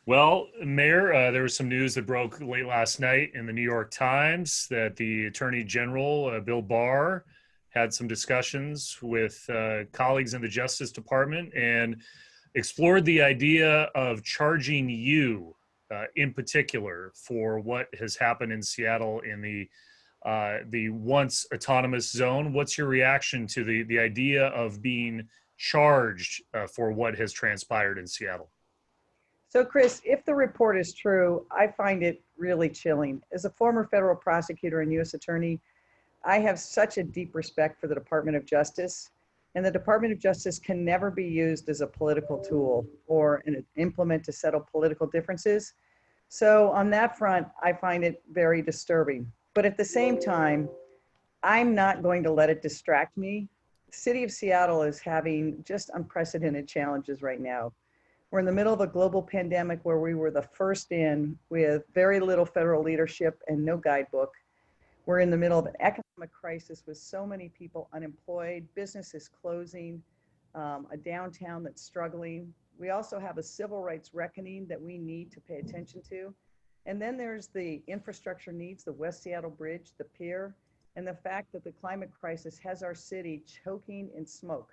Well, Mayor, there was some news that broke late last night in the New York Times that the Attorney General, Bill Barr, had some discussions with colleagues in the Justice Department and explored the idea of charging you, in particular, for what has happened in Seattle in the once autonomous zone. What's your reaction to the idea of being charged for what has transpired in Seattle? So, Chris, if the report is true, I find it really chilling. As a former federal prosecutor and U.S. attorney, I have such a deep respect for the Department of Justice, and the Department of Justice can never be used as a political tool or an implement to settle political differences. So, on that front, I find it very disturbing. But at the same time, I'm not going to let it distract me. The city of Seattle is having just unprecedented challenges right now. We're in the middle of a global pandemic where we were the first in with very little federal leadership and no guidebook. We're in the middle of an economic crisis with so many people unemployed, businesses closing, a downtown that's struggling. We also have a civil rights reckoning that we need to pay attention to. And then there's the infrastructure needs, the West Seattle Bridge, the Pier, and the fact that the climate crisis has our city choking in smoke.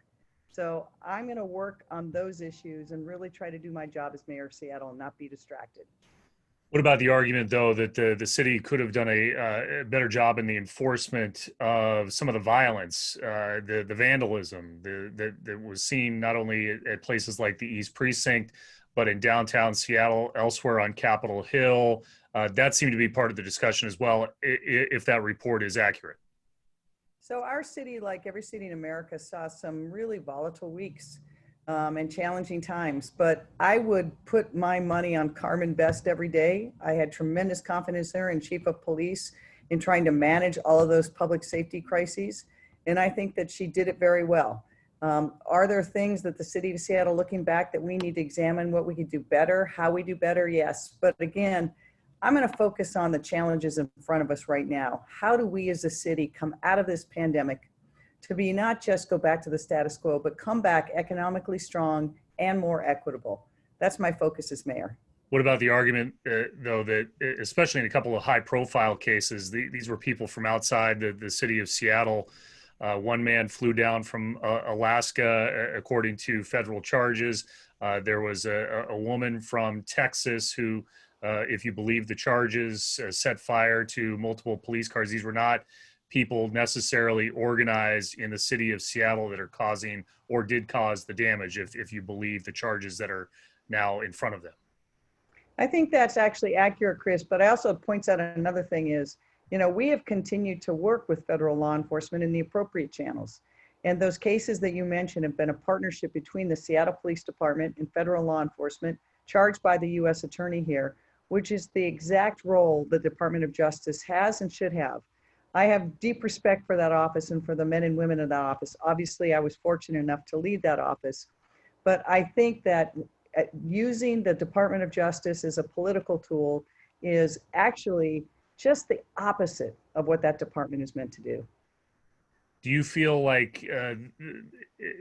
So I'm going to work on those issues and really try to do my job as mayor of Seattle and not be distracted. What about the argument, though, that the city could have done a better job in the enforcement of some of the violence, the vandalism that was seen not only at places like the East Precinct, but in downtown Seattle, elsewhere on Capitol Hill? That seemed to be part of the discussion as well, if that report is accurate. So our city, like every city in America, saw some really volatile weeks and challenging times, but I would put my money on Carmen Best every day. I had tremendous confidence there in chief of police in trying to manage all of those public safety crises. And I think that she did it very well. Are there things that the city of Seattle, looking back, that we need to examine what we could do better, how we do better? Yes. But again, I'm going to focus on the challenges in front of us right now. How do we as a city come out of this pandemic to be not just go back to the status quo, but come back economically strong and more equitable? That's my focus as mayor. What about the argument, though, that especially in a couple of high profile cases, these were people from outside the city of Seattle. One man flew down from Alaska, according to federal charges. There was a woman from Texas who, if you believe the charges, set fire to multiple police cars. These were not people necessarily organized in the city of Seattle that are causing or did cause the damage, if you believe the charges that are now in front of them. I think that's actually accurate, Chris, but I also points out another thing is, we have continued to work with federal law enforcement in the appropriate channels. And those cases that you mentioned have been a partnership between the Seattle Police Department and federal law enforcement charged by the U.S. attorney here, which is the exact role the Department of Justice has and should have. I have deep respect for that office and for the men and women of that office. Obviously, I was fortunate enough to lead that office, but I think that using the Department of Justice as a political tool is actually just the opposite of what that department is meant to do. Do you feel like,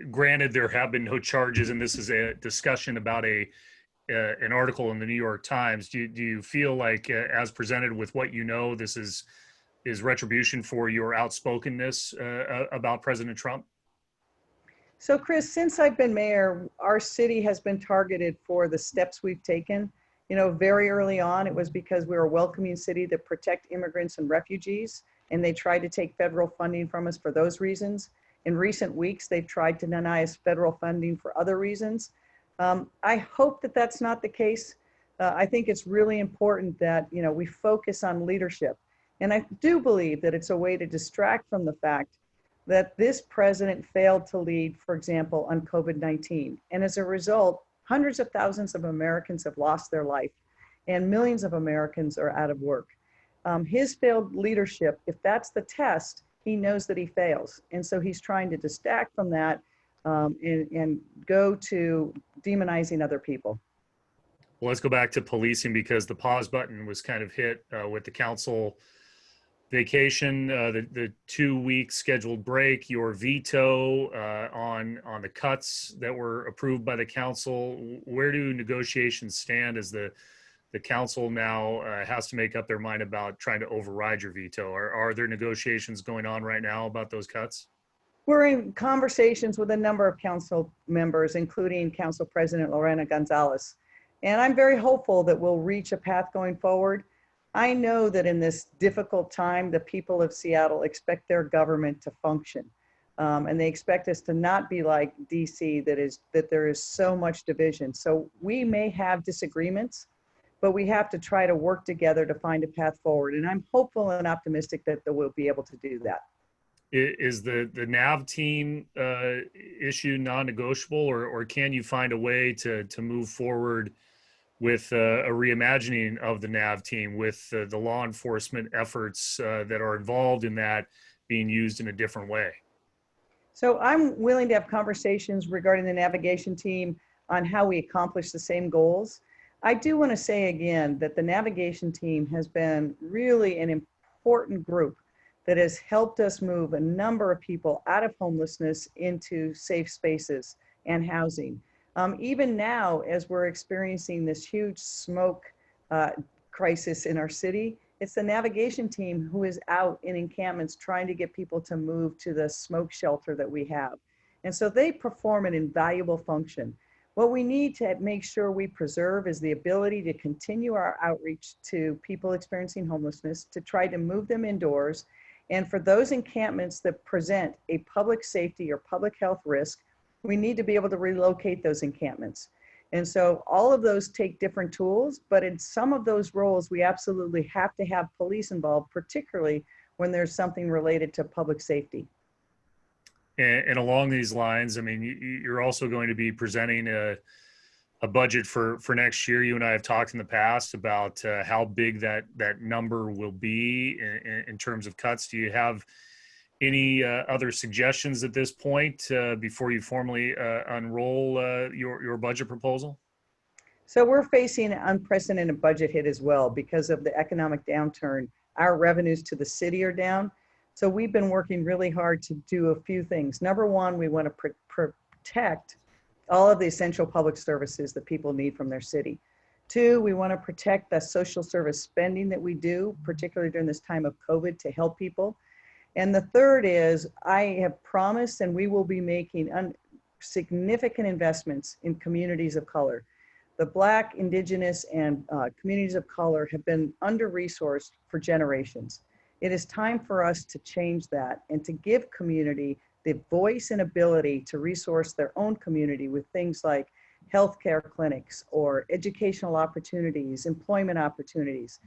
granted, there have been no charges, and this is a discussion about an article in the New York Times. Do you feel like, as presented with what you know, this is retribution for your outspokenness about President Trump? So, Chris, since I've been mayor, our city has been targeted for the steps we've taken. Very early on, it was because we were a welcoming city that protect immigrants and refugees, and they tried to take federal funding from us for those reasons. In recent weeks, they've tried to deny us federal funding for other reasons. I hope that that's not the case. I think it's really important that, we focus on leadership. And I do believe that it's a way to distract from the fact that this president failed to lead, for example, on COVID-19. And as a result, hundreds of thousands of Americans have lost their life and millions of Americans are out of work. His failed leadership, if that's the test, he knows that he fails. And so he's trying to distract from that and go to demonizing other people. Well, let's go back to policing, because the pause button was kind of hit with the council vacation, the 2 week scheduled break, your veto on the cuts that were approved by the council. Where do negotiations stand as the council now has to make up their mind about trying to override your veto? Are there negotiations going on right now about those cuts? We're in conversations with a number of council members, including Council President Lorena Gonzalez. And I'm very hopeful that we'll reach a path going forward. I know that in this difficult time, the people of Seattle expect their government to function. And they expect us to not be like DC, that there is so much division. So we may have disagreements, but we have to try to work together to find a path forward. And I'm hopeful and optimistic that we'll be able to do that. Is the NAV team issue non-negotiable, or can you find a way to move forward with a reimagining of the NAV team, with the law enforcement efforts that are involved in that being used in a different way? So I'm willing to have conversations regarding the navigation team on how we accomplish the same goals. I do want to say again that the navigation team has been really an important group that has helped us move a number of people out of homelessness into safe spaces and housing. Even now, as we're experiencing this huge smoke crisis in our city, it's the navigation team who is out in encampments trying to get people to move to the smoke shelter that we have. And so they perform an invaluable function. What we need to make sure we preserve is the ability to continue our outreach to people experiencing homelessness, to try to move them indoors. And for those encampments that present a public safety or public health risk, we need to be able to relocate those encampments. And so all of those take different tools, but in some of those roles, we absolutely have to have police involved, particularly when there's something related to public safety. And along these lines, I mean, you're also going to be presenting a budget for next year. You and I have talked in the past about how big that number will be in terms of cuts. Do you have any other suggestions at this point before you formally unroll your budget proposal? So we're facing an unprecedented budget hit as well because of the economic downturn. Our revenues to the city are down. So we've been working really hard to do a few things. Number one, we want to protect all of the essential public services that people need from their city. Two, we want to protect the social service spending that we do, particularly during this time of COVID, to help people. And the third is, I have promised, and we will be making significant investments in communities of color. The Black, Indigenous, and communities of color have been under-resourced for generations. It is time for us to change that and to give community the voice and ability to resource their own community with things like healthcare clinics or educational opportunities, employment opportunities.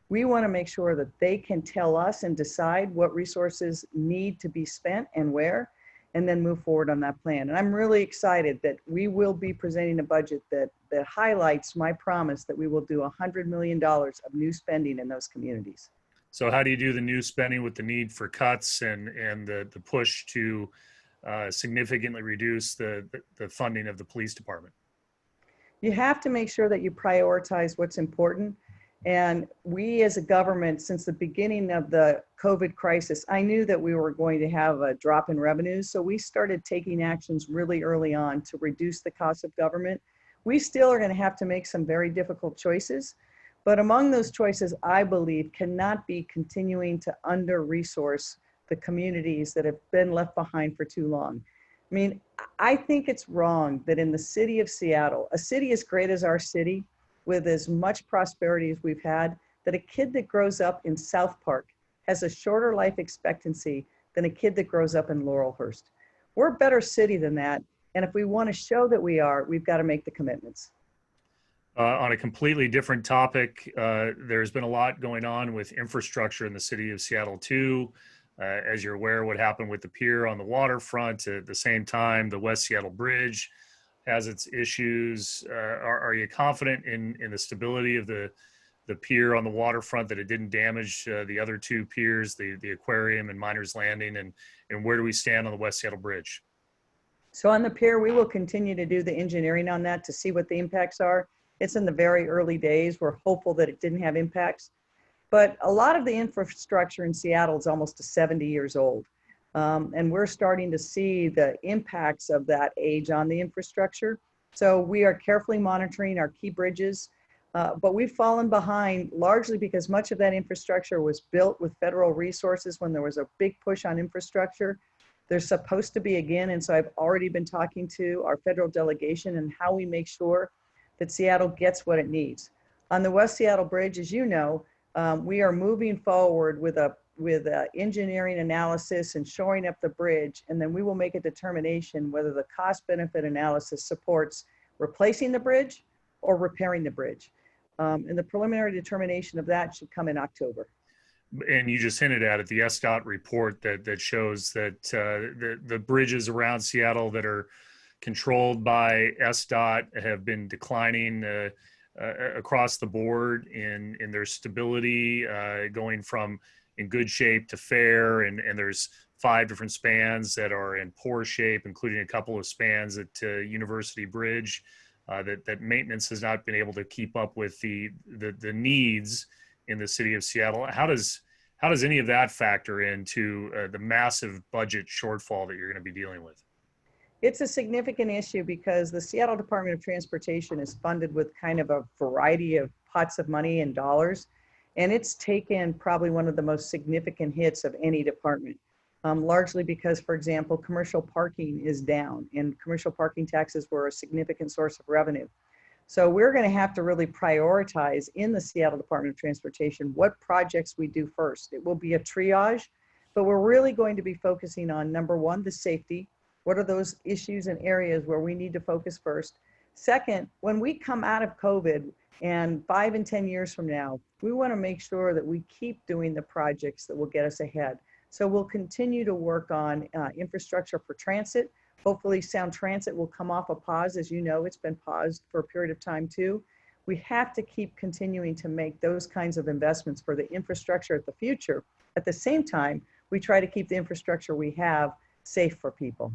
We want to make sure that they can tell us and decide what resources need to be spent and where, and then move forward on that plan. And I'm really excited that we will be presenting a budget that highlights my promise that we will do $100 million of new spending in those communities. So how do you do the new spending with the need for cuts and the push to significantly reduce the funding of the police department? You have to make sure that you prioritize what's important. And we as a government, since the beginning of the COVID crisis, I knew that we were going to have a drop in revenues. So we started taking actions really early on to reduce the cost of government. We still are going to have to make some very difficult choices. But among those choices, I believe, cannot be continuing to under-resource the communities that have been left behind for too long. I mean, I think it's wrong that in the city of Seattle, a city as great as our city, with as much prosperity as we've had, that a kid that grows up in South Park has a shorter life expectancy than a kid that grows up in Laurelhurst. We're a better city than that. And if we want to show that we are, we've got to make the commitments. On a completely different topic, there's been a lot going on with infrastructure in the city of Seattle too. As you're aware, what happened with the pier on the waterfront. At the same time, the West Seattle Bridge has its issues. Are you confident in the stability of the pier on the waterfront, that it didn't damage the other two piers, the aquarium and Miners Landing, and where do we stand on the West Seattle Bridge? So on the pier, we will continue to do the engineering on that to see what the impacts are. It's in the very early days. We're hopeful that it didn't have impacts. But a lot of the infrastructure in Seattle is almost 70 years old. And we're starting to see the impacts of that age on the infrastructure. So we are carefully monitoring our key bridges, but we've fallen behind largely because much of that infrastructure was built with federal resources when there was a big push on infrastructure. There's supposed to be again, and so I've already been talking to our federal delegation and how we make sure that Seattle gets what it needs. On the West Seattle Bridge, as you know, we are moving forward with a engineering analysis and shoring up the bridge, and then we will make a determination whether the cost-benefit analysis supports replacing the bridge or repairing the bridge. And the preliminary determination of that should come in October. And you just hinted at it, the SDOT report that shows that the bridges around Seattle that are controlled by SDOT have been declining across the board in their stability, going from in good shape to fair, and there's 5 different spans that are in poor shape, including a couple of spans at University Bridge that maintenance has not been able to keep up with the needs in the city of Seattle. How does any of that factor into the massive budget shortfall that you're going to be dealing with? It's a significant issue because the Seattle Department of Transportation is funded with kind of a variety of pots of money and dollars, and it's taken probably one of the most significant hits of any department, largely because, for example, commercial parking is down, and commercial parking taxes were a significant source of revenue. So we're going to have to really prioritize in the Seattle Department of Transportation what projects we do first. It will be a triage, but we're really going to be focusing on, number one, the safety. What are those issues and areas where we need to focus first? Second, when we come out of COVID and 5 and 10 years from now, we want to make sure that we keep doing the projects that will get us ahead. So we'll continue to work on infrastructure for transit. Hopefully Sound Transit will come off a pause. As you know, it's been paused for a period of time too. We have to keep continuing to make those kinds of investments for the infrastructure at the future. At the same time, we try to keep the infrastructure we have safe for people.